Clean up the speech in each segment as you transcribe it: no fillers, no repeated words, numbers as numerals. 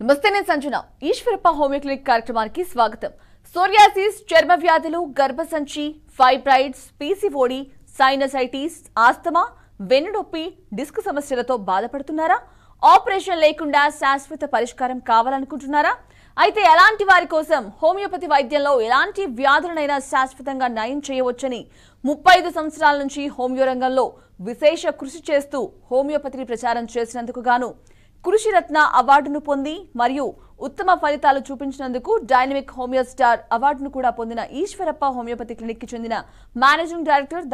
నమస్తే నేను Sanjana Eeshwarappa homeo clinic కార్యక్రమానికి స్వాగతం. సోరియాసిస్, చర్మ వ్యాధులు, గర్భసంచి, ఫైబ్రాయిడ్స్, పీసీఓడి, సైనసైటిస్, ఆస్తమా, వెన్నునొప్పి, డిస్క్ సమస్యలతో బాధపడుతున్నారా? ఆపరేషన్ లేకుండా శాశ్వత పరిష్కారం కావాలనుకుంటున్నారా? అయితే ఎలాంటి వారి కోసం హోమియోపతి వైద్యంలో ఎలాంటి వ్యాధులనైనా శాశ్వతంగా నయం చేయవచ్చని 35 సంవత్సరాల నుంచి హోమియో రంగంలో విశేష కృషి చేస్తూ హోమియోపతిని ప్రచారం చేసినందుకు గాను కృషిరత్న అవార్డును పొంది మరియు ఉత్తమ ఫలితాలు చూపించినందుకు డైనమిక్ హోమియో స్టార్ అవార్డును కూడా పొందిన ఈశ్వరప్ప హోమియోపతి క్లినిక్ కి చెందిన మేనేజింగ్ డైరెక్టర్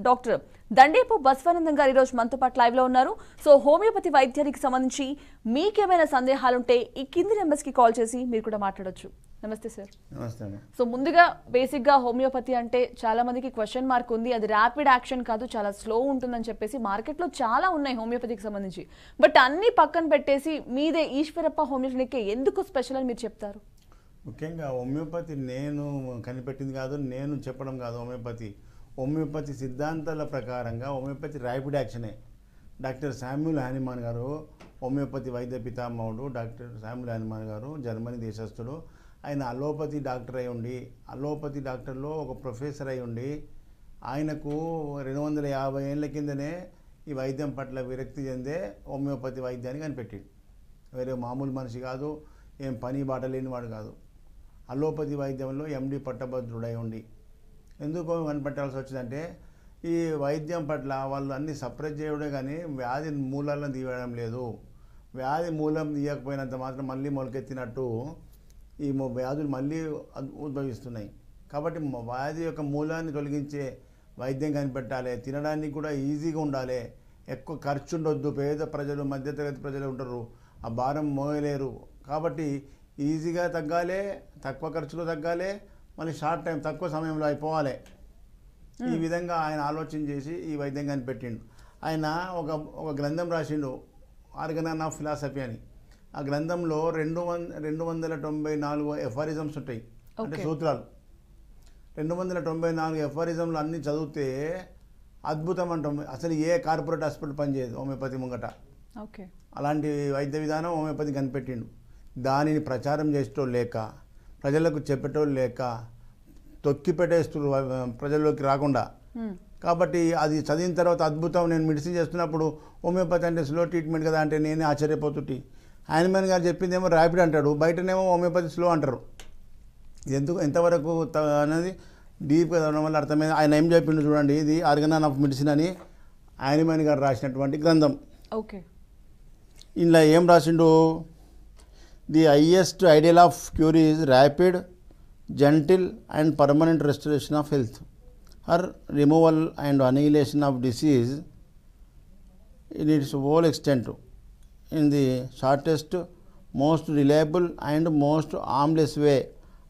డాక్టర్ దండేపు బస్వానందం గారు ఈరోజు మనతో పాటు లైవ్ లో ఉన్నారు. సో హోమియోపతి వైద్యానికి సంబంధించి మీకేమైనా సందేహాలుంటే ఈ కింది నెంబర్స్ కి కాల్ చేసి మీరు కూడా మాట్లాడొచ్చు. నమస్తే సార్. నమస్తే. సో ముందుగా బేసిక్ గా హోమియోపతి అంటే చాలా మందికి క్వశ్చన్ మార్క్ ఉంది. అది ర్యాపిడ్ యాక్షన్ కాదు, చాలా స్లో ఉంటుందని చెప్పేసి మార్కెట్ లో చాలా ఉన్నాయి హోమియోపతికి సంబంధించి. బట్ అన్ని పక్కన పెట్టేసి మీదే ఈశ్వరప్ప హోమియో క్లినిక్ ఎందుకు స్పెషల్ అని మీరు చెప్తారు? ముఖ్యంగా హోమియోపతి నేను కనిపెట్టింది కాదు, నేను చెప్పడం కాదు. హోమియోపతి సిద్ధాంతాల ప్రకారంగా హోమియోపతి ర్యాపిడ్ యాక్షనే. డాక్టర్ శామ్యూల్ హానిమాన్ గారు హోమియోపతి వైద్య పితామహుడు. డాక్టర్ శామ్యూల్ హానిమాన్ గారు జర్మనీ దేశస్థుడు. ఆయన అలోపతి డాక్టర్ అయి ఉండి, అలోపతి డాక్టర్లో ఒక ప్రొఫెసర్ అయి ఉండి, ఆయనకు 250 ఏళ్ళ కిందనే ఈ వైద్యం పట్ల విరక్తి చెందే హోమియోపతి వైద్యాన్ని కనిపెట్టాడు. వేరే మామూలు మనిషి కాదు, ఏం పని బాట లేనివాడు కాదు. అలోపతి వైద్యంలో ఎండి పట్టభద్రుడై ఉండి ఎందుకు కనిపెట్టాల్సి వచ్చిందంటే, ఈ వైద్యం పట్ల వాళ్ళు అన్ని సప్రెస్ చేయడమే కానీ వ్యాధి మూలాలను తీయడం లేదు. వ్యాధి మూలం తీయకపోయినంత మాత్రం మళ్ళీ మొలకెత్తినట్టు ఈ వ్యాధులు మళ్ళీ ఉద్భవిస్తున్నాయి. కాబట్టి వ్యాధి యొక్క మూలాన్ని తొలగించే వైద్యం కనిపెట్టాలి. తినడానికి కూడా ఈజీగా ఉండాలి, ఎక్కువ ఖర్చు ఉండొద్దు. పేద ప్రజలు, మధ్యతరగతి ప్రజలు ఉంటారు, ఆ భారం మోయలేరు. కాబట్టి ఈజీగా తగ్గాలి, తక్కువ ఖర్చులో తగ్గాలి, మళ్ళీ షార్ట్ టైం తక్కువ సమయంలో అయిపోవాలి. ఈ విధంగా ఆయన ఆలోచన చేసి ఈ వైద్యం కనిపెట్టిండు. ఆయన ఒక గ్రంథం రాసిండు, ఆర్గన్ ఆఫ్ ఫిలాసఫీ అని. ఆ గ్రంథంలో 294 ఎఫారిజమ్స్ ఉంటాయి, అంటే సూత్రాలు. 294 ఎఫారిజంలు అన్నీ చదివితే అద్భుతం అంటాం. అసలు ఏ కార్పొరేట్ హాస్పిటల్ పనిచేయదు హోమియోపతి ముంగట. అలాంటి వైద్య విధానం హోమియోపతి కనిపెట్టిండు. దానిని ప్రచారం చేసేటోళ్ళు లేక, ప్రజలకు చెప్పేటోళ్ళు లేక తొక్కి పెట్టేస్తున్నారు ప్రజల్లోకి రాకుండా. కాబట్టి అది చదివిన తర్వాత అద్భుతం. నేను మెడిసిన్ చేస్తున్నప్పుడు హోమియోపతి అంటే స్లో ట్రీట్మెంట్ కదా అంటే నేనే ఆశ్చర్యపోతుంటే, హానిమాన్ గారు చెప్పిందేమో ర్యాపిడ్ అంటాడు, బయటనేమో హోమియోపతి స్లో అంటారు. ఇది ఎంతవరకు అనేది డీప్గా చదవడం వల్ల అర్థమైంది. ఆయన ఏం చెప్పిండు చూడండి, ఇది ఆర్గన్ ఆఫ్ మెడిసిన్ అని హానిమాన్ గారు రాసినటువంటి గ్రంథం. ఇందులో ఏం రాసిండు, the highest ideal of cure is rapid, gentle and permanent restoration of health, or removal and annihilation of disease in its whole extent, in the shortest, most reliable and most harmless way,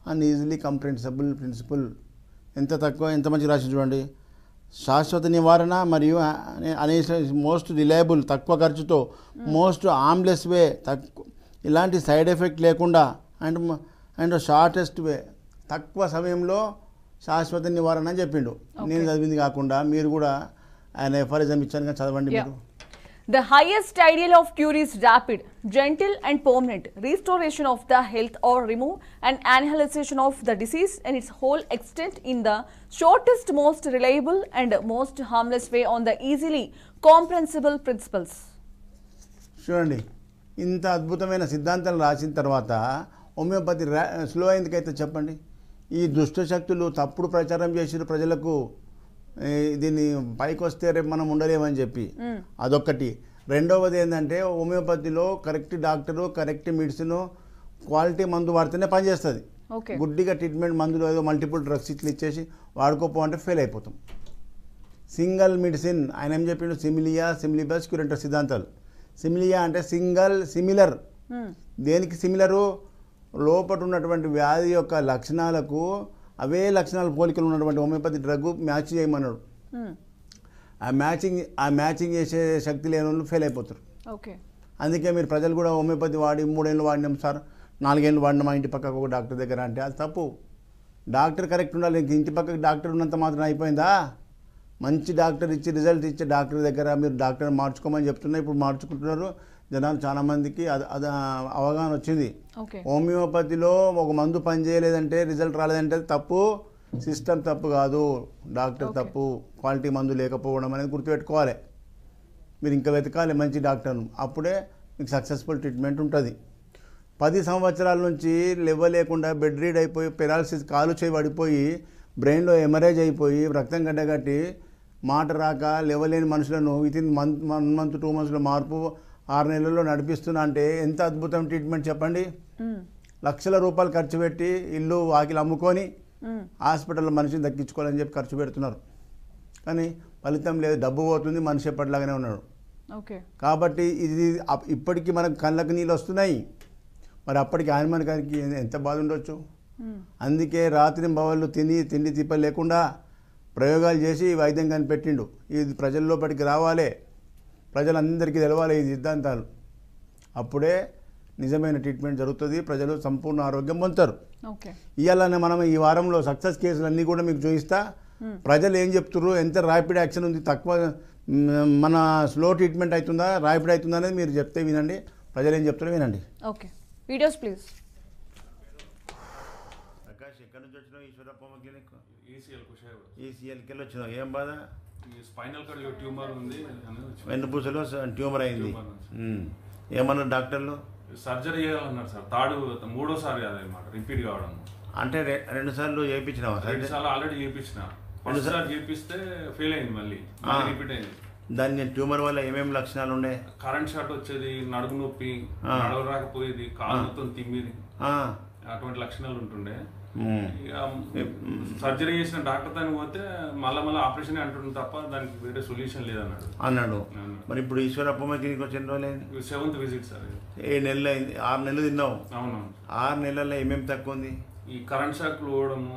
and easily comprehensible principle. ఎంత మంచి రాసి చూడండి. శాశ్వత నివారణ మరియు most reliable, తక్కువ ఖర్చుతో, most harmless వే, ఇలాంటి సైడ్ ఎఫెక్ట్ లేకుండా, అండ్ షార్టెస్ట్ వే, తక్కువ సమయంలో శాశ్వత నివారణ అని చెప్పిండు. నేను చదివింది కాకుండా మీరు కూడా ఆయన ఎఫారిజం ఇచ్చాను చదవండి మీరు. The highest ideal of cure is rapid, gentle and permanent restoration of the health or remove and annihilation of the disease in its whole extent in the shortest, most reliable and most harmless way on the easily comprehensible principles. చూడండి, ఇంత అద్భుతమైన సిద్ధాంతాలు రాసిన తర్వాత homeopathy slow ఎందుకైతే చెప్పండి. ఈ దుష్ట శక్తులు తప్పుడు ప్రచారం చేసిన ప్రజలకు దీన్ని పైకి వస్తే రేపు మనం ఉండలేమని చెప్పి అదొక్కటి. రెండవది ఏంటంటే, హోమియోపతిలో correct doctor, correct medicine, quality మందు వాడితేనే పనిచేస్తుంది. గుడ్డిగా ట్రీట్మెంట్ మందులు ఏదో మల్టిపుల్ డ్రగ్స్ ఇట్లా ఇచ్చేసి వాడుకోపో అంటే ఫెయిల్ అయిపోతాం. సింగిల్ మెడిసిన్ ఆయన ఏం చెప్పిండు, సిమిలియా, సిమిలిబస్, క్యూరెంటర్ సిద్ధాంతాలు. సిమిలియా అంటే సింగల్, సిమిలర్. దేనికి సిమిలరు? లోపల ఉన్నటువంటి వ్యాధి యొక్క లక్షణాలకు అవే లక్షణాలు పోలికలు ఉన్నటువంటి హోమియోపతి డ్రగ్ మ్యాచ్ చేయమన్నాడు. ఆ మ్యాచింగ్ చేసే శక్తి లేని వాళ్ళు ఫెయిల్ అయిపోతారు. అందుకే మీరు ప్రజలు కూడా హోమియోపతి వాడి 3 ఏళ్ళు వాడినాం సార్, 4 ఏళ్ళు వాడినాం మా ఇంటి పక్కకు ఒక డాక్టర్ దగ్గర అంటే అది తప్పు. డాక్టర్ కరెక్ట్ ఉండాలి. ఇంటి పక్కకు డాక్టర్ ఉన్నంత మాత్రం అయిపోయిందా? మంచి డాక్టర్ ఇచ్చి రిజల్ట్ ఇచ్చే డాక్టర్ దగ్గర మీరు డాక్టర్ మార్చుకోమని చెప్తున్నా, ఇప్పుడు మార్చుకుంటున్నారు. జనాలు చాలామందికి అది అవగాహన వచ్చింది. ఓకే. హోమియోపతిలో ఒక మందు పనిచేయలేదంటే రిజల్ట్ రాలేదంటే తప్పు, సిస్టమ్ తప్పు కాదు, డాక్టర్ తప్పు, క్వాలిటీ మందు లేకపోవడం అనేది గుర్తుపెట్టుకోవాలి. మీరు ఇంకా వెతకాలి మంచి డాక్టర్ను, అప్పుడే మీకు సక్సెస్ఫుల్ ట్రీట్మెంట్ ఉంటుంది. 10 సంవత్సరాల నుంచి లేకుండా బెడ్ రీడ్ అయిపోయి పెరాలసిస్ కాలు చేయి పడిపోయి బ్రెయిన్లో ఎమరేజ్ అయిపోయి రక్తం గడ్డగట్టి మాట రాక లేవలేని మనుషులను వితిన్ 1 మంత్ 2 మంత్స్లో మార్పు 6 నెలల్లో నడిపిస్తున్నా అంటే ఎంత అద్భుతం ట్రీట్మెంట్ చెప్పండి. లక్షల రూపాయలు ఖర్చు పెట్టి ఇల్లు వాకిలు అమ్ముకొని హాస్పిటల్లో మనిషిని దక్కించుకోవాలని చెప్పి ఖర్చు పెడుతున్నారు, కానీ ఫలితం లేదు, డబ్బు పోతుంది, మనిషి ఎప్పటిలాగానే ఉన్నాడు. కాబట్టి ఇది ఇప్పటికీ మనకు కళ్ళకు నీళ్ళు వస్తున్నాయి, మరి అప్పటికి ఆయన గారికి ఎంత బాధ ఉండొచ్చు. అందుకే రాత్రి బవళ్ళు తిండి తిప్పలు లేకుండా ప్రయోగాలు చేసి వైద్యం కనిపెట్టిండు. ఇది ప్రజల్లోపటికి రావాలి, ప్రజలందరికీ తెలవాలి ఈ సిద్ధాంతాలు, అప్పుడే నిజమైన ట్రీట్మెంట్ జరుగుతుంది, ప్రజలు సంపూర్ణ ఆరోగ్యం పొందుతారు. ఇవాళ మనం ఈ వారంలో సక్సెస్ కేసులు అన్నీ కూడా మీకు చూపిస్తా. ప్రజలు ఏం చెప్తున్నారు, ఎంత ర్యాపిడ్ యాక్షన్ ఉంది, తక్కువ మన స్లో ట్రీట్మెంట్ అవుతుందా ర్యాపిడ్ అవుతుందా అనేది మీరు చెప్తే వినండి, ప్రజలు ఏం చెప్తారో వినండి. Okay, videos please. ప్రకాష్, ఎక్కడి నుంచి వచ్చినావు? ఈశ్వరప్ప క్లినిక్ ఈసీఎల్కి వెళ్ళి వచ్చినావు. ఏం బాధ? స్పైనల్ కార్డ్ ట్యూమర్ ఉంది, వెన్నుపూసలో ట్యూమర్ అయింది. ఏమన్నారు డాక్టర్లు? సర్జరీ చేయాలన్నారు సార్. మూడోసారి అదనమాట రిపీట్ కావడం. అంటే 2 సార్లు చేయించినావా? 2 సార్లు ఆల్రెడీ చేయించిన. 1 సారి చేపిస్తే ఫెయిల్ అయింది, మళ్ళీ రిపీట్ అయింది. దాన్ని ట్యూమర్ వల్ల ఏమేమి లక్షణాలు ఉండే? కరెంట్ షాట్ వచ్చేది, నడుము నొప్పి, నడవరాకపోయేది, కాలు మొత్తం తిమ్మిది, అటువంటి లక్షణాలు ఉంటుండే. సర్జరీ చేసిన డాక్టర్ దానికి పోతే మళ్ళీ ఆపరేషన్ అంటుండే తప్ప దానికి వేరే సొల్యూషన్ లేదన్నాడు. మరి ఇప్పుడు ఈశ్వరప్ప క్లినిక్ వచ్చిన రోజులైంది? 7th visit sir. 7 నెలలు అయింది. 6 నెలలు తిన్నావు? అవును. 6 నెలల్లో ఏమేమి తక్కువ ఉంది? ఈ కరెంట్ షాక్ పోవడము,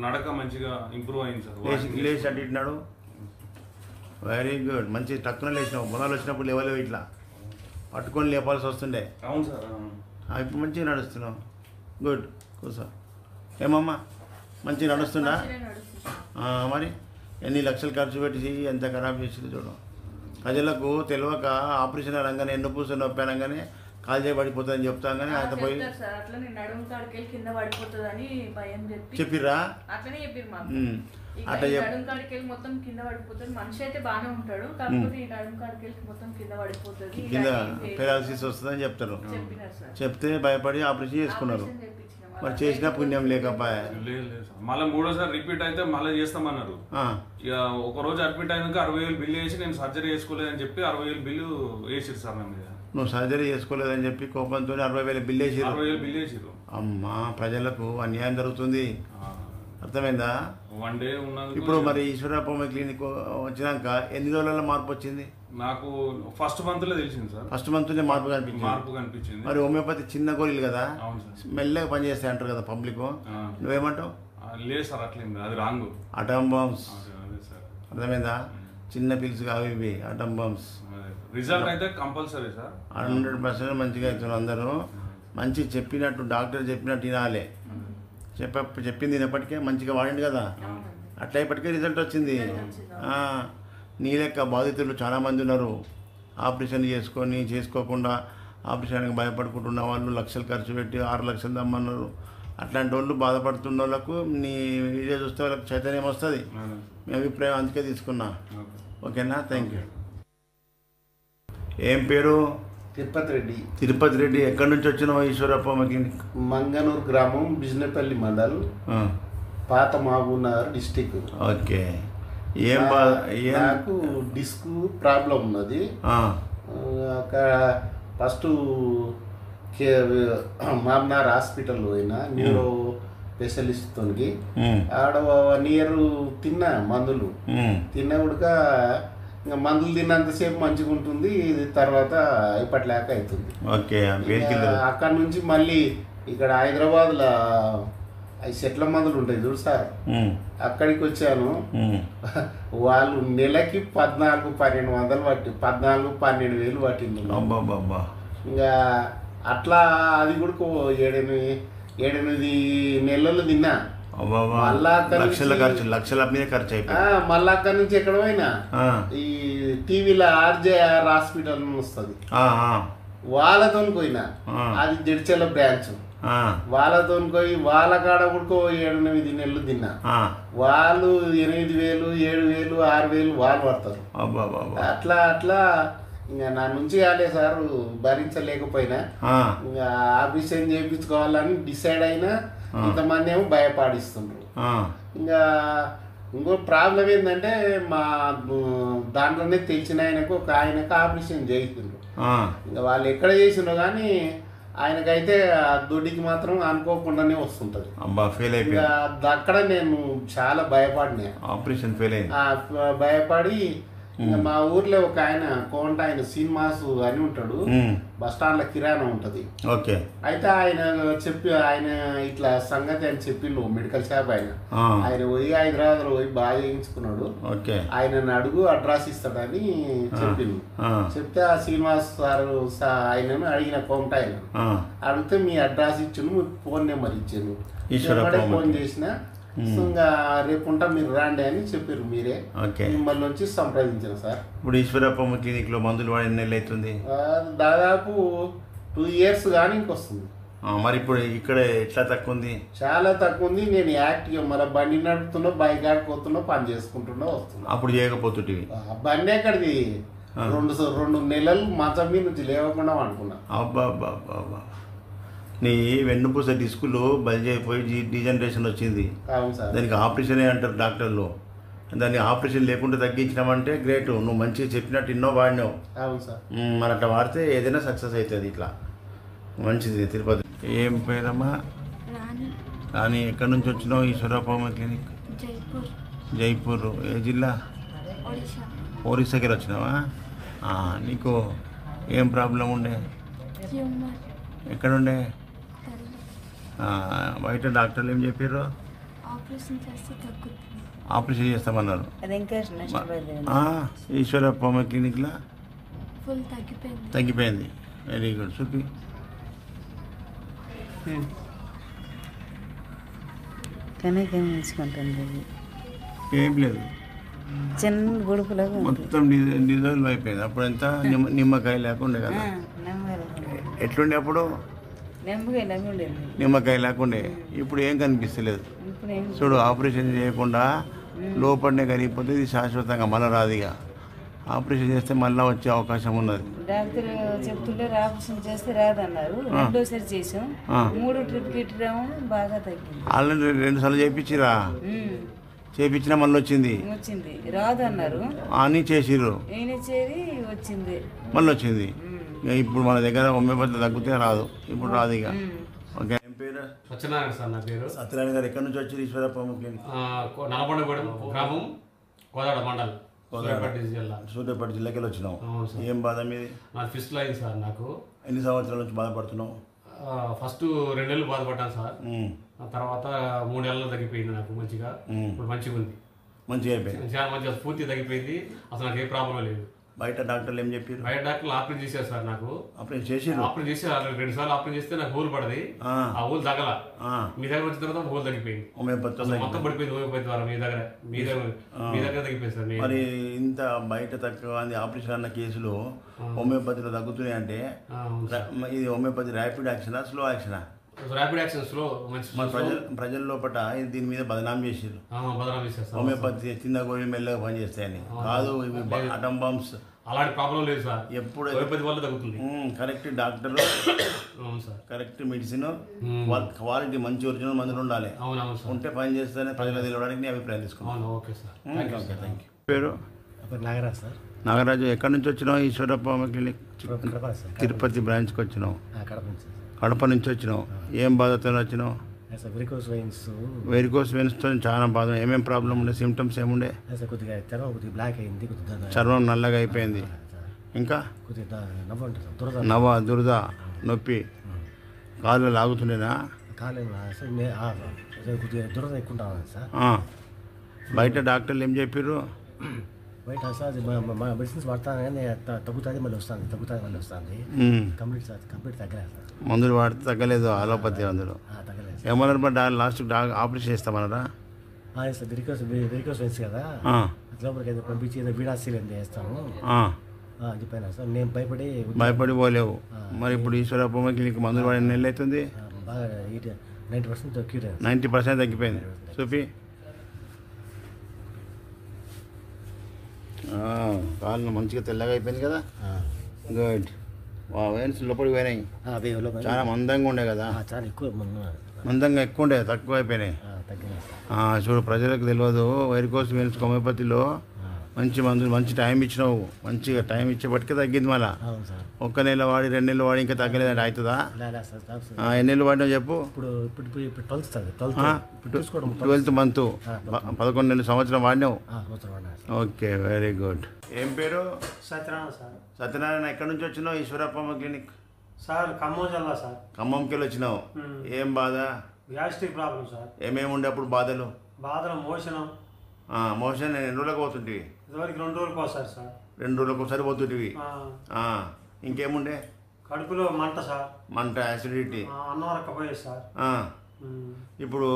నడక మంచిగా ఇంప్రూవ్ అయింది సార్. లేచి అటు ఇట్టినాడు. వెరీ గుడ్, మంచి టక్కున లేచినావు. మొదలు వచ్చినప్పుడు లేవలేవు, ఇట్లా పట్టుకొని లేపాల్సి వస్తుండే. అవును సార్. ఇప్పుడు మంచిగా నడుస్తున్నావు. గుడ్, కూర్చో. ఏమమ్మా మంచిగా నడుస్తుందా? మరి ఎన్ని లక్షలు ఖర్చు పెట్టి ఎంత ఖరాబ్ చేసింది చూడు. ప్రజలకు తెలియక ఆపరేషన్ అనగానే ఎన్నుపూస నొప్పి అనగానే కాలు చేయి పడిపోతుందని చెప్తాం, కానీ ఆయన పోయి చెప్పిర్రా? అట్లా కింద పెరాలసిస్ వస్తుందని చెప్తారు. చెప్తే భయపడి ఆపరేషన్ చేసుకున్నారు. మరి చేసిన పుణ్యం లేకపోయా? మళ్ళీ 3ఓసారి రిపీట్ అయితే మళ్ళీ చేస్తామన్నారు. ఇక ఒక రోజు అడ్మిట్ అయినాక 60,000 బిల్లు వేసి నేను సర్జరీ చేసుకోలేదని చెప్పి 60,000 బిల్లు వేసిరు సార్ నా మీద. నువ్వు సర్జరీ చేసుకోలేదని చెప్పి కోపంతో 60,000 బిల్లు వేసిరు. 60,000 బిల్లు వేసిరు. అమ్మా, ప్రజలకు అన్యాయం జరుగుతుంది, అర్థమైందా? 1 డే ఉన్నది. ఇప్పుడు మరి ఈశ్వరప్ప క్లినిక్ వచ్చినాక ఎన్ని రోజులలో మార్పు వచ్చింది? నాకు ఫస్ట్ మంత్ లో తెలిసింది సార్. ఫస్ట్ మంత్ మార్పు కనిపించింది. మరి హోమియోపతి చిన్న గోళీలు కదా, మెల్లగా పనిచేస్తాయి అంటారు కదా పబ్లిక్, నువ్వేమంటావు? లేదు సార్, అట్లేదు, అది రాంగ్. అటమ్ బాంబ్స్, అర్థమైందా? చిన్న పిల్స్ కావు ఇవి, అటమ్ బాంబ్స్. రిజల్ట్ అయితే కంపల్సరీ సార్. 100% మంచిగా అవుతున్నారు అందరూ. మంచి చెప్పినట్టు డాక్టర్ చెప్పినట్టు వినాలి. చెప్పింది ఇప్పటికే మంచిగా వాడింది కదా, అట్లా ఇప్పటికే రిజల్ట్ వచ్చింది. నీ లెక్క బాధితులు చాలామంది ఉన్నారు, ఆపరేషన్ చేసుకోకుండా ఆపరేషన్కి భయపడుకుంటున్న వాళ్ళు లక్షలు ఖర్చు పెట్టి 6 లక్షలు దమ్మన్నారు. అట్లాంటి వాళ్ళు బాధపడుతున్న వాళ్ళకు నీ వీడియో చూస్తే వాళ్ళకి చైతన్యం వస్తుంది. మీ అభిప్రాయం అందుకే తీసుకున్నా. ఓకేనా? Thank you. ఏం పేరు? తిరుపతి రెడ్డి. ఎక్కడి నుంచి వచ్చినావు ఈశ్వరప్ప క్లినిక్? మంగనూరు గ్రామం, బిజినపల్లి మండల్, పాత మహబూబ్నగర్ డిస్టిక్. ఓకే. నాకు డిస్క్ ప్రాబ్లం ఉన్నది. ఫస్ట్ మామ్నార్ హాస్పిటల్ పోయినా, న్యూరో స్పెషలిస్ట్తోనికి. ఆడ 1 ఇయర్ తిన్నా మందులు. తిన్నా కూడా ఇంకా మందులు తిన్నంతసేపు మంచిగా ఉంటుంది, తర్వాత ఇప్పటిలాక అవుతుంది. అక్కడ నుంచి మళ్ళీ ఇక్కడ హైదరాబాద్లో సెట్ల మందులు ఉంటాయి చూడు సార్, అక్కడికి వచ్చాను. వాళ్ళు నెలకి 14,000-12,000 పట్టి 14,000-12,000 పట్టింది. ఇంకా అట్లా అది కూడా 7-8 నెలలు తిన్నా. మళ్ళా అక్కడి లక్షల మీద ఖర్చు అయిపోయింది. మళ్ళా అక్కడి నుంచి ఎక్కడ పోయినా ఈ టీవీలో RJR హాస్పిటల్ వస్తుంది, వాళ్ళతో పోయినా, అది జడ్చెల బ్రాంచ్. వాళ్ళతో పోయి వాళ్ళ కాడ కూడా 7-8 నెలలు తిన్నా. వాళ్ళు 8,000, 7,000, 6,000 వాళ్ళు పడతారు. అట్లా అట్లా ఇంకా నా నుంచి కాలే సార్, భరించలేకపోయినా ఇంకా ఆపరేషన్ చేయించుకోవాలని డిసైడ్ అయినా. ఇంతమంది ఏమో భయపాడిస్తుండ్రు. ఇంకా ఇంకో ప్రాబ్లం ఏంటంటే మా దాంట్లోనే తెలిసిన ఒక ఆయనకు ఆపరేషన్ చేయించిండ్రు. ఇంకా వాళ్ళు ఎక్కడ చేసిండ్రో కానీ ఆయనకైతే ఆ దొడ్డికి మాత్రం అనుకోకుండానే వస్తుంటది. అక్కడ నేను చాలా భయపడినా, ఆపరేషన్ ఫెయిల్ అయింది. భయపడి ఇంకా మా ఊర్లో ఒక ఆయన కోంట ఆయన శ్రీనివాస్ అని ఉంటాడు, బస్ స్టాండ్ లో కిరాణా ఉంటది. అయితే ఆయన ఆయన ఇట్లా సంగతి అని చెప్పిండు, మెడికల్ షాప్ ఆయన పోయి హైదరాబాద్ లో పోయి బాగా చేయించుకున్నాడు. ఆయన అడుగు అడ్రస్ ఇస్తాడని చెప్పిండు. చెప్తే ఆ శ్రీనివాస్ సారు ఆయనను అడిగిన కోంట ఆయన అడిగితే మీ అడ్రస్ ఇచ్చిండు, మీ ఫోన్ నెంబర్ ఇచ్చాను, ఫోన్ చేసిన ఇంకా రేపుంటా మీరు రాండి అని చెప్పారు. మీరే మిమ్మల్ని వచ్చి సంప్రదించాను సార్. ఇప్పుడు ఈశ్వరప్పమ్మ క్లినిక్ లో మందులు వాడి ఎన్ని నెలలు అవుతుంది? దాదాపు 2 years కానీ ఇంకొస్తుంది. మరి ఇప్పుడు ఇక్కడ ఎట్లా తక్కువ ఉంది? చాలా తక్కువ ఉంది. నేను యాక్టివ్గా మరి బండి నడుపుతున్నా, బైక్ ఆడుకోతున్నా, పని చేసుకుంటున్నా వస్తున్నా. అప్పుడు చేయకపోతుంటే బండి ఎక్కడిది 2 నెలలు మంచం మీద నుంచి లేవకుండా అనుకున్నా. అబ్బా నీ వెన్నుపూస డిస్కులు బల్జ్ అయిపోయి డీజనరేషన్ వచ్చింది. దానికి ఆపరేషనే అంటారు డాక్టర్లు. దాన్ని ఆపరేషన్ లేకుండా తగ్గించినామంటే గ్రేట్. నువ్వు మంచిగా చెప్పినట్టు ఎన్నో వాడినావు. మరి అట్లా వాడితే ఏదైనా సక్సెస్ అవుతుంది. ఇట్లా మంచిది. తిరుపతి ఏం పేరమ్మా? రాణి. ఎక్కడి నుంచి వచ్చినావు? ఈశ్వరప్పమ్మ క్లినిక్ జైపూర్. ఏ జిల్లా? ఒరిస్సాకి వచ్చినావా? నీకు ఏం ప్రాబ్లం ఉండే? ఎక్కడుండే? బయట డాక్టర్లు ఏం చెప్పారు? ఆపరేషన్ చేస్తామన్నారు. ఈశ్వరప్పమ్మ క్లినిక్లో తగ్గిపోయింది. Very good. చూపి. ఏం లేదు, చిన్న గుడుపులాగా మొత్తం డిజాల్వ్ అయిపోయింది. అప్పుడు ఎంత నిమ్మకాయ లేకుండే కదా? ఎట్లుండే అప్పుడు? నిమ్మకాయ లేకుండే. ఇప్పుడు ఏం కనిపిస్తలేదు. చూడు, ఆపరేషన్ చేయకుండా లోపలనే కరిగిపోతే ఇది శాశ్వతంగా మళ్ళీ రాదుగా. ఆపరేషన్ చేస్తే మళ్ళీ వచ్చే అవకాశం ఉన్నది. డాక్టర్ చెప్తుంటే ఆపరేషన్ చేస్తే రాదన్నారు. రెండోసారి చేసాం, 3 ట్రిప్ ఇట్టాము, బాగా తగ్గింది. ఆల్రెడీ 2 సార్లు చేయించిరా? చేయించినా మళ్ళీ వచ్చింది. రాదన్నారు అని చేసిర్రు, వచ్చింది, మళ్ళీ వచ్చింది. ఇప్పుడు మన దగ్గర హోమియోపతి తగ్గితే రాదు, ఇప్పుడు రాదు ఇక. ఓకే. ఏం పేరు? సత్యనారాయణ సార్ నా పేరు. సత్యనారాయణ గారు ఎక్కడి నుంచి వచ్చారు? ఈశ్వరప్పమ్మ క్లినిక్ నలబండగూడెం గ్రామం, కోదాడ మండలం, సూర్యాపేట జిల్లాకి వెళ్ళి వచ్చినావు. ఏం బాధ మీది? నాకు ఫిస్టుల్ అయింది సార్. నాకు ఎన్ని సంవత్సరాల నుంచి బాధపడుతున్నావు? ఫస్ట్ 2 నెలలు బాధపడ్డాను సార్. తర్వాత 3 నెలలు తగ్గిపోయింది నాకు మంచిగా. ఇప్పుడు మంచిగా ఉంది, మంచిగా అయిపోయింది, చాలా మంచిగా పూర్తి తగ్గిపోయింది. అసలు నాకు ఏ ప్రాబ్లం లేదు. బయట డాక్టర్లు ఏం చెప్పారు? బయట డాక్టర్లు ఆపరేషన్ చేశారు సార్. నాకు ఆపరేషన్ చేసి 2 సార్లు ఆపరేషన్ చేస్తే నాకు హోల్ పడది. ఆ హోల్ తగల. మీ దగ్గర వచ్చిన తర్వాత హోల్ తగ్గిపోయింది, మొత్తం పడిపోయింది. హోమియోపతి ద్వారా మీ దగ్గర తగ్గిపోయింది సార్. మరి ఇంత బయట తక్కువ ఆపరేషన్ అన్న కేసులు హోమియోపతిలో తగ్గుతున్నాయి అంటే ఇది హోమియోపతి ర్యాపిడ్ యాక్షనా, స్లో యాక్షనా? Rapid action slow. ప్రజల లోపల దీని మీద బదనాం చేసారు. హోమియోపతి చిన్న గోళీ మెల్లగా పనిచేస్తాయని కాదు, ఇవి అటం బాంబ్స్. అలాంటి ప్రాబ్లం లేదు సార్. ఎప్పుడు హోమియోపతి వల్ల తగ్గుతుంది. Correct doctor, correct medicine, quality మంచి ఒరిజినల్ మందులు ఉండాలి. ఉంటే పని చేస్తేనే ప్రజలు తెలియడానికి నీ అభిప్రాయం తీసుకున్నాను. Okay sir, thank you. పేరు? నాగరాజు సార్. నాగరాజు, ఎక్కడి నుంచి వచ్చినావు? ఈశ్వరప్పమ్మ క్లినిక్ తిరుపతి బ్రాంచ్కి వచ్చినావు. కడప నుంచి వచ్చినావు. ఏం బాధతో వచ్చినావు? వెరికోస్ వెయిన్స్తో చాలా బాధ. ఏమేం ప్రాబ్లం ఉండే? సిమ్టమ్స్ ఏముండే? కొద్దిగా బ్లాక్ అయింది, చర్మం నల్లగా అయిపోయింది, ఇంకా దురద, నొప్పి, కాళ్ళు లాగుతుండేనా? దురద ఎక్కువ సార్. బయట డాక్టర్లు ఏం చెప్పారు? బయట సార్ మెడిసిన్స్ వాడతాను కానీ తగ్గుతుంది, మళ్ళీ వస్తుంది. కంప్లీట్ తగ్గలేదు సార్. మందులు వాడితే తగ్గలేదు, అలోపతి మందులు. తగ్గలేదు సార్. ఏమన్నారు మరి లాస్ట్ ఆపరేషన్ చేస్తామన్నారా? సార్ వెరికోస్ వెన్స్ కదా, లోపలికి ఏదో పంపించి ఏదో వీడాసీలు ఎంత చేస్తాము అని చెప్పాను సార్. నేను భయపడి పోలేవు. మరి ఇప్పుడు ఈశ్వరప్ప క్లినిక్ మందులు వాడిన నెలలు అవుతుంది, బాగా 90% క్యూర్ 90% తగ్గిపోయింది. చూపి కాళ్ళు మంచిగా తెల్లగా అయిపోయింది కదా. గుడ్. వెన్స్ లోపలికి పోయినాయి, చాలా మందంగా ఉండే కదా, చాలా ఎక్కువ మందంగా ఎక్కువ ఉండే, తక్కువ అయిపోయినాయి. చూడు ప్రజలకు తెలియదు, వెరికోస్ వెన్స్ హోమియోపతిలో మంచి మందులు మంచి టైం ఇచ్చినావు, మంచిగా టైం ఇచ్చేపటికే తగ్గింది. మళ్ళీ 1 నెల వాడి 2 నెలలు వాడి ఇంకా తగ్గలేదంటే అవుతుందా? ఎన్ని నెలలు వాడినావు చెప్పు? ఇప్పుడు 12th మంత్ 11 నెలలు సంవత్సరం వాడినావు. Okay, very good. ఏం పేరు? సత్యనారాయణ సార్. సత్యనారాయణ, ఎక్కడి నుంచి వచ్చినావు? ఈశ్వరప్ప క్లినిక్ సార్ ఖమ్మం జిల్లా సార్. ఖమ్మంకి వెళ్ళి వచ్చినావు. ఏం బాధ? Gastric problem sir. ఏమేమి ఉండే అప్పుడు బాధలు? మోషన్ ఎన్ని రోజులకు పోతుంటివి? ఇదివరకు 2 రోజులకు ఒకసారి సార్. 2 రోజులకు ఒకసారి పోతుంటివి. ఇంకేముండే? కడుపులో మంట సార్. మంట, యాసిడిటీ, అన్నం రక్కపోయేది సార్. ఇప్పుడు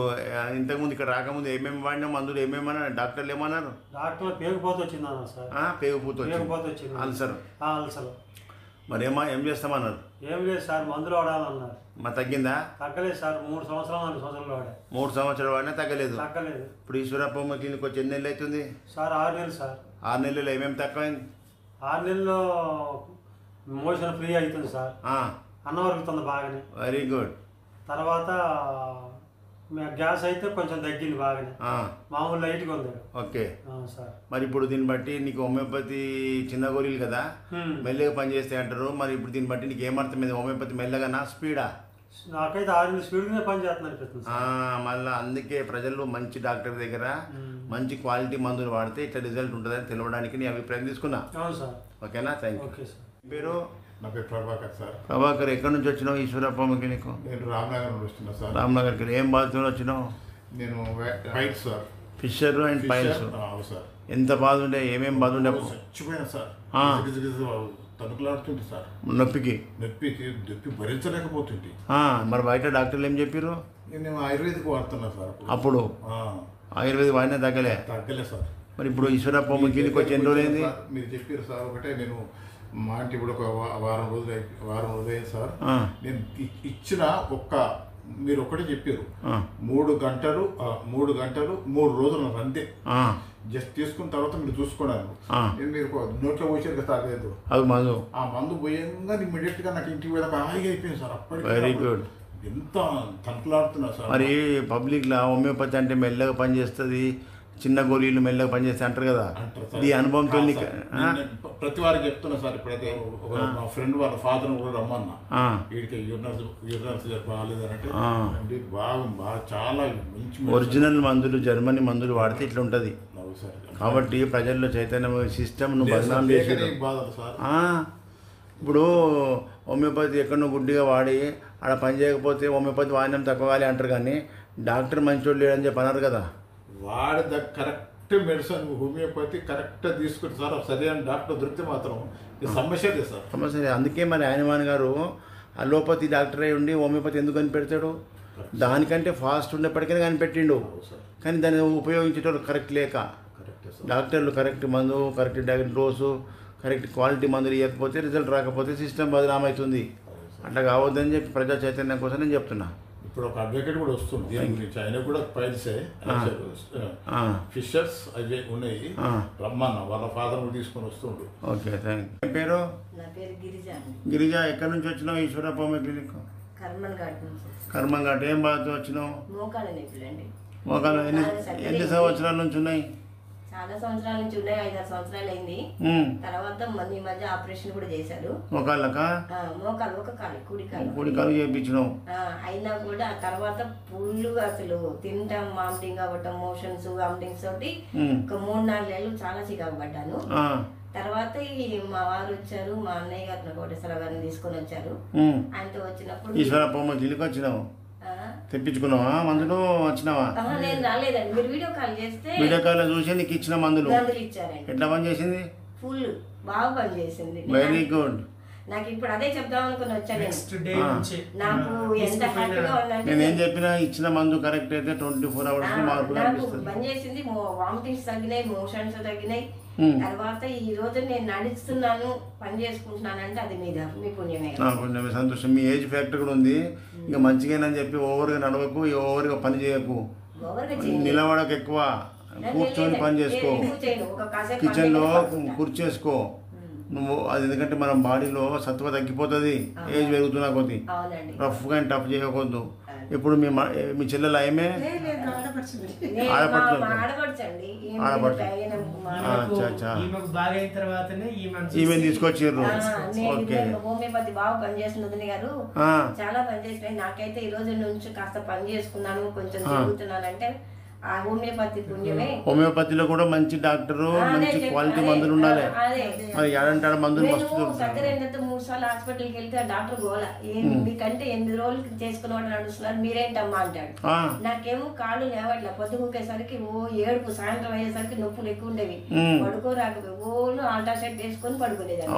ఇంతకుముందు ఇక్కడ రాకముందు ఏమేమి వాడినా మందులు ఏమేమన్నారు డాక్టర్లు? ఏమన్నారు? Doctor పేగుపోత వచ్చిందన్నారు sir. పేగుపోత వచ్చింది, అల్సర్. మరి ఏం చేస్తామన్నారు? ఏం లేదు సార్, మందులు వాడాలన్నారు. మరి తగ్గిందా? తగ్గలేదు సార్. 3 సంవత్సరాలు 4 సంవత్సరాలు వాడా. 3 సంవత్సరాలు వాడినా తగ్గలేదు. ఇప్పుడు ఈశ్వరప్ప క్లినిక్ వచ్చి ఎన్ని నెలలు అవుతుంది సార్? 6 నెలలు సార్. 6 నెలలు ఏమేమి తక్కువైంది? 6 నెలల్లో మోషన్ ఫ్రీ అవుతుంది సార్, అన్నం వరుగుతుంది బాగానే. Very good. తర్వాత గ్యాస్ అయితే కొంచెం తగ్గింది బాగానే, మామూలు లైట్గా ఉంది. Okay sir. మరి ఇప్పుడు దీన్ని బట్టి నీకు హోమియోపతి చిన్న గోళీలు కదా, మెల్లగా పనిచేస్తాయి అంటారు. మరి ఇప్పుడు దీన్ని బట్టి నీకు ఏమర్థమైంది? హోమియోపతి మెల్లగా స్పీడా? నాకైతే 6 నెలలు స్పీడ్గానే పనిచేస్తుంది అనిపిస్తుంది. మళ్ళీ అందుకే ప్రజలు మంచి డాక్టర్ దగ్గర మంచి క్వాలిటీ మందులు వాడితే ఇట్లా రిజల్ట్ ఉంటుందని తెలవడానికి నీ అభిప్రాయం తీసుకున్నా. అవును సార్. ఓకేనా? Thank you. Okay sir. పేరు? నా పేరు ప్రభాకర్ సార్. ప్రభాకర్, ఎక్కడి నుంచి వచ్చినావు? ఈశ్వరప్ప క్లినిక్. నేను రామ్నగర్ నుంచి వస్తున్నా సార్. రామ్నగర్కి ఏం బాధతో వచ్చినావు? నేను piles sir. Fissure and piles. Sir. ఎంత బాధ ఉండే? ఏమేమి బాధ ఉండే? చచ్చిపోయినా సార్. తణుకులాడుతుంది సార్. నొప్పి భరించలేకపోతుంది. మరి బయట డాక్టర్లు ఏం చెప్పారు? నేను ఆయుర్వేదిక్ వాడుతున్నా సార్. అప్పుడు ఆయుర్వేదిక్ వాడినా తగ్గలే సార్. మరి ఇప్పుడు ఈశ్వరప్ప క్లినిక్ వచ్చి ఎన్ని రోజులు అయింది? మీరు చెప్పారు సార్. ఒకటే నేను మా ఇంటి ఇప్పుడు ఒక వారం రోజులు అయింది సార్. నేను ఇచ్చిన మీరు ఒకటే చెప్పారు, 3 గంటలు 3 రోజులు అంతే. జస్ట్ తీసుకున్న తర్వాత మీరు చూసుకున్నాను. నేను మీరు నోట్లో పోసారు కదా తాగలేదు, ఆ మందు పోయంగా ఇమ్మీడియట్ గా నాకు ఇంటికి పోయాక హాయిగా అయిపోయింది సార్. అప్పటికి వెరీ గుడ్. ఎంత తనుకులాడుతున్నా సార్. మరి పబ్లిక్లో హోమియోపతి అంటే మెల్లగా పనిచేస్తుంది, చిన్న గోళీలు మెల్లగా పనిచేస్తే అంటారు కదా, ఈ అనుభవంతో ప్రతి వారికి చెప్తున్నా సార్. ఇప్పుడైతే మా ఫ్రెండ్ వాళ్ళ ఫాదర్ కూడా రమ్మన్నా, వీడికి యూరినర్స్ బాగాలేదంటే బాగా చాలా మంచి ఒరిజినల్ మందులు, జర్మనీ మందులు వాడితే ఇట్లా ఉంటుంది. కాబట్టి ప్రజల్లో చైతన్యం సిస్టమ్ నువ్వు బదనాం చేసి. ఇప్పుడు హోమియోపతి ఎక్కడో గుడ్డిగా వాడి ఆడ పని చేయకపోతే హోమియోపతి వాడినం తక్కువాలి అంటారు, కానీ డాక్టర్ మంచోడు లేడని చెప్పి అన్నారు కదా. వాడి కరెక్ట్ మెడిసిన్ హోమియోపతి కరెక్ట్ తీసుకుంటే సార్, సరైన డాక్టర్ దొరికితే మాత్రం సమస్య లేదు సార్. సమస్య లేదు. అందుకే మరి హనుమాన్ గారు అలోపతి డాక్టర్ అయి ఉండి హోమియోపతి ఎందుకు కనిపెడతాడు? దానికంటే ఫాస్ట్ ఉండేప్పటికైనా కనిపెట్టిండు, కానీ దాన్ని ఉపయోగించేటోళ్ళు కరెక్ట్ లేక, డాక్టర్లు కరెక్ట్ మందు, కరెక్ట్ డోసు, కరెక్ట్ క్వాలిటీ మందులు ఇవ్వకపోతే రిజల్ట్ రాకపోతే సిస్టమ్ బదనాం అవుతుంది. అట్లా కావద్దని చెప్పి ప్రజా చైతన్యం కోసం నేను చెప్తున్నా. ఇప్పుడు ఒక అడ్వకేట్ కూడా వస్తుంది దీని గురించి, ఆయన కూడా పైల్సే ఫిషర్స్ అవి ఉన్నాయి, రమ్మన్న వాళ్ళ ఫాదర్ కూడా తీసుకొని వస్తుండ్రు. Okay, thank you. పేరు? నా పేరు గిరిజ. గిరిజ, ఎక్కడి నుంచి వచ్చినావు? ఈశ్వరప్ప క్లినిక్. కర్మన్ ఘాట్. ఏం బాధతో వచ్చినావు? మోకాళ్ళ నొప్పులండి. మోకాళ్ళు ఎన్ని సంవత్సరాల నుంచి ఉన్నాయి? చాలా సంవత్సరాల నుంచి ఉన్నాయి, 5-6 సంవత్సరాలు అయింది. తర్వాత ఈ మధ్య ఆపరేషన్ కూడా చేశారు. మోకాళ్ళ ఒక కాలు, కుడి కాలు చేయించినావు. అయినా కూడా ఆ తర్వాత ఫుల్గా అసలు తింటాం, వామిటింగ్ అవ్వటం, మోషన్స్, వామిటింగ్స్ తోటి ఒక 3-4 నెలలు చాలా చికాకు పడ్డాను. తర్వాత మా వారు వచ్చారు, మా అన్నయ్య గారిని కోటేశ్వర గారిని తీసుకొని వచ్చారు. ఆయనతో వచ్చినప్పుడు ఈశ్వరప్ప క్లినిక్ వచ్చినావు, తెప్పించుకున్నావా మందులు? వచ్చినావా? నేను రాలేదండి, మీరు వీడియో కాల్ చేస్తే వీడియో కాల్ చూసి నీకు ఇచ్చిన మందులు ఇచ్చారండి. ఎట్లా పని చేసింది? ఫుల్ బాగా పని చేసింది. Very good. నాకు ఇప్పుడు అదే చెప్దాం అనుకుని వచ్చాను నెక్స్ట్ డే నుంచి నాకు ఎంత హ్యాపీగా ఉందంటే నేను ఏం చెప్పినా ఇచ్చిన మందు కరెక్ట్ అయితే 24 hours మార్పు నాకు కనిపిస్తుంది. పని చేసింది వామిటింగ్స్ తగ్గినాయి, మోషన్స్ తగ్గినాయి. తర్వాత ఈ రోజు నేను నడుస్తున్నాను, పని చేసుకుంటున్నానంటే అది మీ పుణ్యమే. పుణ్యమే, సంతోషం. మీ ఏజ్ ఫ్యాక్టర్ కూడా ఉంది. ఇంకా మంచిగానని చెప్పి ఓవర్గా నడవకు, ఓవర్గా పని చేయకు, నిలబడకు, ఎక్కువ కూర్చొని పని చేసుకో, కిచెన్లో కూర్చేసుకో నువ్వు. అది ఎందుకంటే మన బాడీలో సత్వ తగ్గిపోతుంది ఏజ్ పెరుగుతున్నా కొద్ది. రఫ్గా అండ్ టఫ్ చేయకూడదు. ఇప్పుడు మీ చెల్లెలు ఏమే ఈమె తీసుకొచ్చారు. హోమియోపతి బాగా పనిచేస్తున్నది గారు, చాలా పనిచేసినాయి. నాకైతే ఈ రోజు నుంచి కాస్త పని చేసుకున్నాను, కొంచెం తిరుగుతున్నానంటే ఆ హోమియోపతి పుణ్యమే. హోమియోపతిలో కూడా మంచి డాక్టర్, మంచి క్వాలిటీ మందులు ఉండాలి. మరి ఏడంటాడు మందులు మస్తు. సగ్గరైనంత 3 సార్లు హాస్పిటల్కి వెళ్తే డాక్టర్ గోల, మీకంటే 8 రోజులు చేసుకున్నవాడు నడుస్తున్నారు, మీరేంటమ్మా అంటాడు. నాకేమో కాళ్ళు లేవట్లే, పొద్దుకుకేసరికి ఏడుపు, సాయంత్రం అయ్యేసరికి నొప్పులు ఎక్కువ ఉండేవి, పడుకోరాకపోయి ఓను ఆల్టా సెట్ వేసుకొని పడుకునేదాన్ని.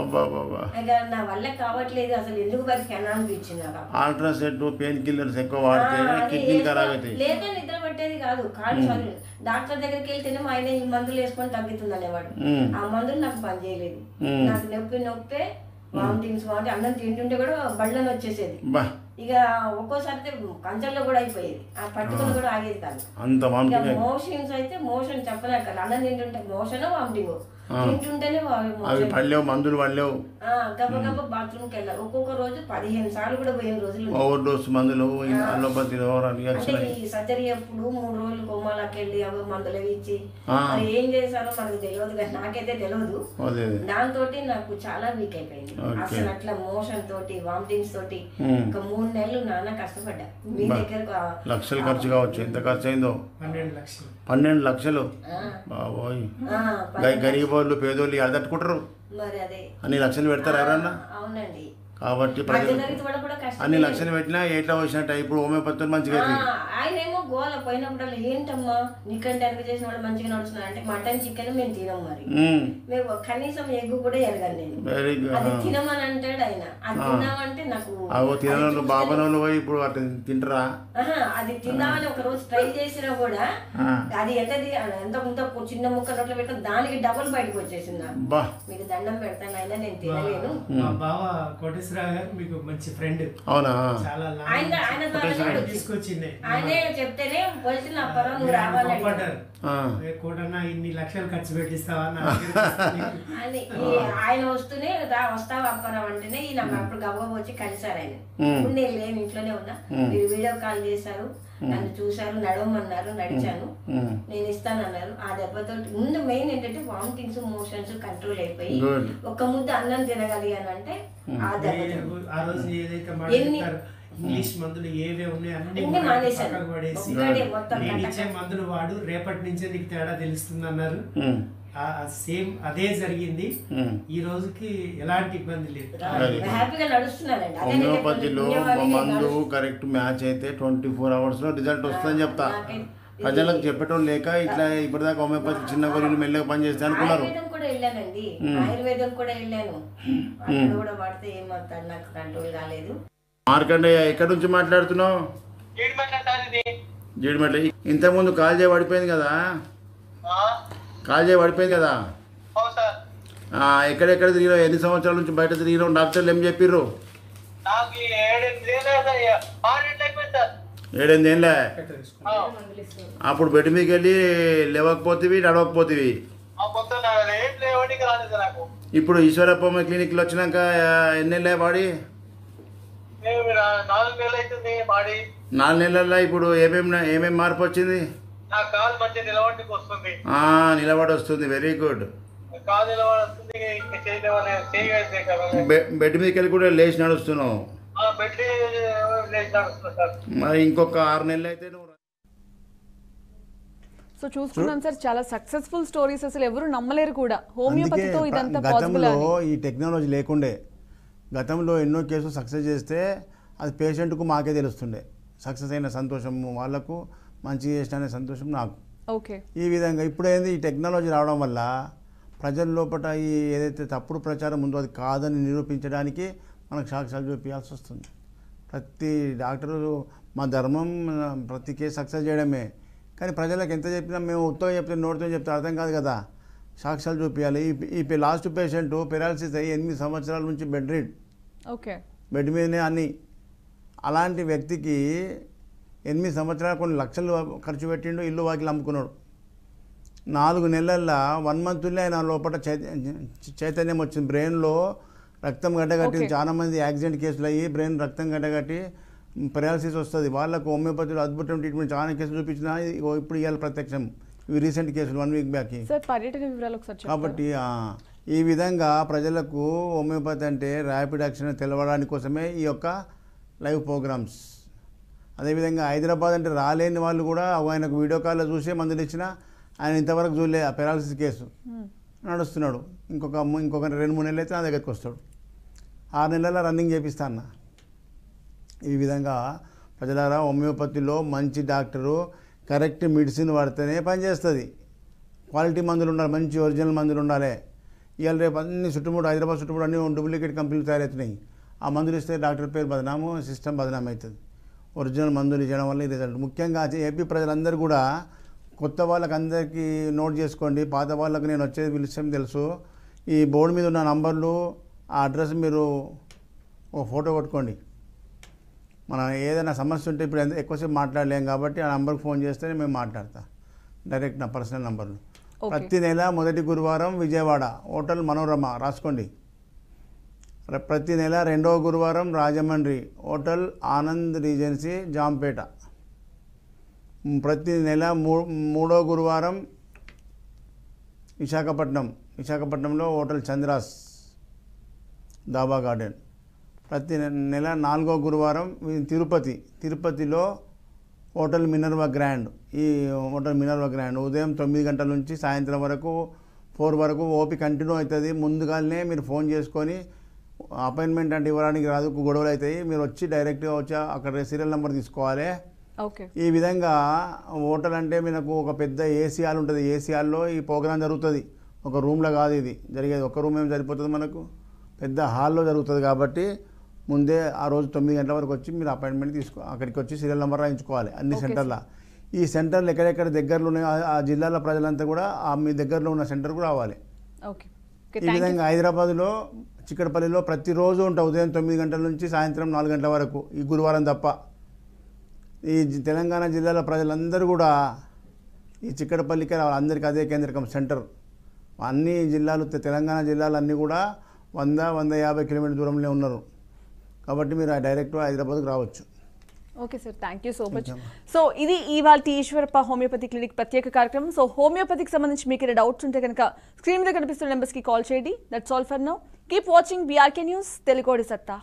నా వల్ల కావట్లేదు, అసలు ఎందుకు బతికాను అనిపించింది నాకు. ఆల్ట్రా సెట్, పెయిన్ కిల్లర్స్ ఎక్కువ వాడితే కిడ్నీ ఖరాబ్ అవుతాయి. లేక నిద్ర పట్టేది కాదు. డాక్టర్ దగ్గరికి వెళ్తేనే ఆయన ఈ మందులు వేసుకొని తగ్గుతుంది అనేవాడు. ఆ మందులు నాకు పని చేయలేదు. నాకు నొప్పే, వామిటింగ్స్, అన్నం తింటుంటే కూడా బళ్ళని వచ్చేసేది. ఇక ఒక్కోసారి కంచంలో కూడా అయిపోయేది, ఆ పట్టుకుని కూడా ఆగేది కాదు. మోషన్స్ అయితే మోషన్ చెప్పలేక, అన్నం తింటుంటే మోషన్, వామిటింగ్ తింటుంటేనే మందులు పడలేవు. గబగబ బాత్రూమ్కి వెళ్ళాలి. ఒక్కొక్క రోజు 15 సార్లు కూడా పోయిన రోజులు. ఓవర్ డోస్ మందులు, సర్జరీ అప్పుడు 3 రోజులు కొమ్మలకి వెళ్ళి అవి మందులు అవి ఇచ్చి ఏం చేశారో మనకు తెలియదు, కానీ నాకైతే తెలియదు. దాంతో నాకు చాలా వీక్ అయిపోయింది అసలు. అట్లా మోషన్ తోటి, వామిటింగ్స్ తోటి ఒక 3 నెలలు నాన్న కష్టపడ్డా. మీ దగ్గర లక్షలు ఖర్చు కావచ్చు. ఎంత ఖర్చు అయిందో? 12 లక్షలు. బాబోయ్, గరీబ్ వాళ్ళు, పేదోళ్ళు అదట్టుకుంటారు. అన్ని లక్షలు పెడతారు ఎవరన్నా? అవునండి. కాబట్టి అన్ని లక్షలు పెట్టినా ఎట్లా వచ్చినట్టు. ఇప్పుడు హోమియోపతి మంచిగా ఆయన ఏమో గోల పోయినప్పుడు ఏంటమ్మా నీకంటే వెనక చేసిన వాళ్ళు మంచిగా నడుస్తున్నారు అంటే, మటన్ చికెన్ మేము తినం, మరి మేము కనీసం ఎగ్గు కూడా ఎరగను నేను. అది తినమని అంటాడు ఆయన. అది తిన్నామంటే నాకు తినోళ్ళు బాబనోళ్ళు పోయి ఇప్పుడు అట్లా తింటారా? అది తిందామని ఒక రోజు ట్రై చేసినా కూడా అది ఎంత చిన్న ముక్క నోట్లో పెట్టుకుని దానికి డబుల్ బయటకు వచ్చేసింది. మీకు దండం పెడతాను అయినా నేను తినలేను. మీకు మంచి ఫ్రెండ్. అవునా? ఆయన తీసుకొచ్చింది. ఆయనే చెప్తేనే పోలీసులు నా పరం నువ్వు రావాలి ఇన్ని లక్షలు ఖర్చు పెట్టిస్తావా అని. ఆయన వస్తూనే వస్తావా అప్పరం అంటేనే నాకు అప్పుడు గవ్వ వచ్చి కలిసారు ఆయన. ఇప్పుడు నేను లేని ఇంట్లోనే ఉన్నా, మీరు వీడియో కాల్ చేశారు, నన్ను చూశారు, నడవమన్నారు, నడిచాను, నేను ఇస్తానన్నారు. ఆ దెబ్బతో ముందు మెయిన్ ఏంటంటే వామిటింగ్స్, మోషన్స్ కంట్రోల్ అయిపోయి ఒక ముద్ద అన్నం తినగలిగానంటే ఆ దెబ్బతో. ఇంగ్లీష్ మందులు ఏవే ఉన్నాయి అన్ని పడేసి ఇచ్చే మందులు వాడు, రేపటి నుంచే నీకు తేడా తెలుస్తుంది అన్నారు. సేమ్ అదే జరిగింది. ఈ రోజుకి ఎలాంటి ఇబ్బంది లేదు, హ్యాపీగా నడుస్తున్నానండి. హోమియోపతిలో మందు కరెక్ట్ మ్యాచ్ అయితే 24 hours లో రిజల్ట్ వస్తుందని చెప్తా. ప్రజలకు చెప్పటం లేక ఇట్లా ఇప్పటిదాకా హోమియోపతి చిన్న గొర్రెలు మెల్లగా పనిచేస్తే అనుకున్నారు. ఆయుర్వేదం కూడా వెళ్ళానండి, ఆయుర్వేదం కూడా వెళ్ళాను, కూడా వాడితే ఏమంతా నాకు కంట్రోల్ కాలేదు. మార్కండయ్య, ఎక్కడి నుంచి మాట్లాడుతున్నావు? జీడిమెట్ల. ఇంతకుముందు కాల్ చేయ పడిపోయింది కదా, ఎక్కడెక్కడ తిరిగినావు? ఎన్ని సంవత్సరాల నుంచి బయట తిరిగినావు? డాక్టర్లు ఏం చెప్పిర్రు? 7 ఏళ్ళే. అప్పుడు బెడ్ మీదకి వెళ్ళి లేవకపోతేవి, నడవకపోతేవి. ఇప్పుడు ఈశ్వరప్ప క్లినిక్లో వచ్చినాక ఎన్నెళ్ళే వాడి? 4 నెలల్లో ఇప్పుడు ఏమేమి మార్పు వచ్చింది? నిలబడి వస్తుంది. Very good. బెడ్ మీదకి వెళ్ళి కూడా లేచి నడుస్తున్నావు. మరి ఇంకొక 6 నెలలు అయితే నువ్వు. సో చూసుకున్నాం సార్, చాలా సక్సెస్ఫుల్ స్టోరీస్, అసలు ఎవరు నమ్మలేరు కూడా. హోమియోపతితో ఇదంతా పాసిబుల్. ఈ టెక్నాలజీ లేకుండే గతంలో ఎన్నో కేసులు సక్సెస్ చేస్తే అది పేషెంట్కు మాకే తెలుస్తుండే. సక్సెస్ అయిన సంతోషం వాళ్ళకు, మంచి చేసిన సంతోషం నాకు. ఓకే. ఈ విధంగా ఇప్పుడు ఏంది, ఈ టెక్నాలజీ రావడం వల్ల ప్రజల లోపల ఈ ఏదైతే తప్పుడు ప్రచారం ఉందో అది కాదని నిరూపించడానికి మనకు సాక్ష్యాలు చూపించాల్సి వస్తుంది. ప్రతి డాక్టరు మా ధర్మం ప్రతి కేసు సక్సెస్ చేయడమే, కానీ ప్రజలకు ఎంత చెప్పినా మేము ఉత్తగా చెప్తే నోటితో చెప్తే అర్థం కాదు కదా, సాక్ష్యాలు చూపించాలి. ఈ లాస్ట్ పేషెంట్ పెరాలసిస్ అయ్యి 8 సంవత్సరాల నుంచి బెడ్ రీడ్, ఓకే, బెడ్ మీదనే అన్ని. అలాంటి వ్యక్తికి 8 సంవత్సరాలు కొన్ని లక్షలు ఖర్చు పెట్టిండు, ఇల్లు వాకిలు అమ్ముకున్నాడు. 4 నెలల్లో 1 మంత్లో ఆయన లోపల చైతన్యం వచ్చింది. బ్రెయిన్లో రక్తం గడ్డగట్టింది. చాలామంది యాక్సిడెంట్ కేసులు అయ్యి బ్రెయిన్ రక్తం గడ్డగట్టి పెరాలసిస్ వస్తుంది. వాళ్ళకు హోమియోపతిలో అద్భుతం ట్రీట్మెంట్ చాలా కేసులు చూపించినా ఇప్పుడు ఇవాళ ప్రత్యక్షం. ఇవి రీసెంట్ కేసులు 1 వీక్ బ్యాక్. కాబట్టి ఈ విధంగా ప్రజలకు హోమియోపతి అంటే ర్యాపిడ్ యాక్షన్ తెలవడానికి కోసమే ఈ యొక్క లైవ్ ప్రోగ్రామ్స్. అదేవిధంగా హైదరాబాద్ అంటే రాలేని వాళ్ళు కూడా ఆయనకు వీడియో కాల్లో చూసే మందులు ఇచ్చినా ఆయన ఇంతవరకు చూడలే. ఆ పెరాలసిస్ కేసు నడుస్తున్నాడు. ఇంకొక 2-3 నెలలు అయితే నా దగ్గరికి వస్తాడు. 6 నెలల రన్నింగ్ చేపిస్తా అన్న. ఈ విధంగా ప్రజలారా, హోమియోపతిలో మంచి డాక్టరు కరెక్ట్ మెడిసిన్ వాడితేనే పనిచేస్తుంది. క్వాలిటీ మందులు ఉండాలి, మంచి ఒరిజినల్ మందులు ఉండాలి. ఇవాళ రేపు అన్ని హైదరాబాద్ చుట్టుముడు అన్ని డూప్లికేట్ కంపెనీలు తయారవుతున్నాయి. ఆ మందులు ఇస్తే డాక్టర్ పేరు బదనాము, సిస్టమ్ బదనాం అవుతుంది. ఒరిజినల్ మందులు ఇచ్చడం వల్ల ఈ రిజల్ట్. ముఖ్యంగా ఏపీ ప్రజలందరూ కూడా కొత్త వాళ్ళకి అందరికీ నోట్ చేసుకోండి. పాత వాళ్ళకి నేను వచ్చేది విషయం తెలుసు. ఈ బోర్డు మీద ఉన్న నంబర్లు, ఆ అడ్రస్ మీరు ఒక ఫోటో కొట్టుకోండి. మనం ఏదైనా సమస్య ఉంటే ఇప్పుడు ఎక్కువసేపు మాట్లాడలేం కాబట్టి ఆ నెంబర్కి ఫోన్ చేస్తేనే మేము మాట్లాడతాం. డైరెక్ట్ నా పర్సనల్ నంబర్లు. ప్రతి నెల మొదటి గురువారం విజయవాడ హోటల్ మనోరమ రాసుకోండి. ప్రతి నెల 2వ గురువారం రాజమండ్రి హోటల్ ఆనంద్ రీజెన్సీ జాంపేట. ప్రతి నెల 3వ గురువారం విశాఖపట్నంలో హోటల్ చంద్రాస్ దాబా గార్డెన్. ప్రతి నెల 4వ గురువారం తిరుపతిలో హోటల్ మినర్వా గ్రాండ్. ఈ హోటల్ మినర్వా గ్రాండ్ ఉదయం 9 గంటల నుంచి సాయంత్రం వరకు 4 వరకు ఓపీ కంటిన్యూ అవుతుంది. ముందుగానే మీరు ఫోన్ చేసుకొని అపాయింట్మెంట్ అంటే ఇవ్వడానికి రాదు, గొడవలు అవుతాయి. మీరు వచ్చి డైరెక్ట్గా వచ్చి అక్కడ సీరియల్ నెంబర్ తీసుకోవాలి. ఈ విధంగా హోటల్ అంటే మీకు ఒక పెద్ద ఏసీ హాల్ ఉంటుంది. ఏసీ హాల్లో ఈ ప్రోగ్రాం జరుగుతుంది. ఒక రూమ్లో కాదు ఇది జరిగేది. ఒక రూమ్ ఏం సరిపోతుంది, మనకు పెద్ద హాల్లో జరుగుతుంది. కాబట్టి ముందే ఆ రోజు 9 గంటల వరకు వచ్చి మీరు అపాయింట్మెంట్ అక్కడికి వచ్చి సీరియల్ నెంబర్ రాయించుకోవాలి అన్ని సెంటర్లో. ఈ సెంటర్లు ఎక్కడెక్కడ దగ్గరలో ఉన్నాయో ఆ జిల్లాల ప్రజలంతా కూడా మీ దగ్గరలో ఉన్న సెంటర్కు రావాలి. ఈ విధంగా హైదరాబాద్లో చిక్కడపల్లిలో ప్రతిరోజు ఉంటాయి ఉదయం 9 గంటల నుంచి సాయంత్రం 4 గంటల వరకు, ఈ గురువారం తప్ప. ఈ తెలంగాణ జిల్లాల ప్రజలందరూ కూడా ఈ చిక్కడపల్లికి రావాలి. అందరికీ అదే కేంద్రకం సెంటర్. అన్ని జిల్లాలు తెలంగాణ జిల్లాలన్నీ కూడా 100-150 కిలోమీటర్ దూరంలో ఉన్నారు. కాబట్టి మీరు డైరెక్ట్ హైదరాబాద్కి రావచ్చు. Okay sir, thank you so much. So ఇది ఇవాళ ఈశ్వరప్ప హోమియోపతి క్లినిక్ ప్రత్యేక కార్యక్రమం. సో హోమియోపతికి సంబంధించి మీకు ఏమైనా డౌట్స్ ఉంటే కనుక స్క్రీన్ మీద కనిపిస్తున్న నెంబర్స్కి కాల్ చేయండి. That's all for now. Keep watching BRK news, తెలుగోడి సత్తా.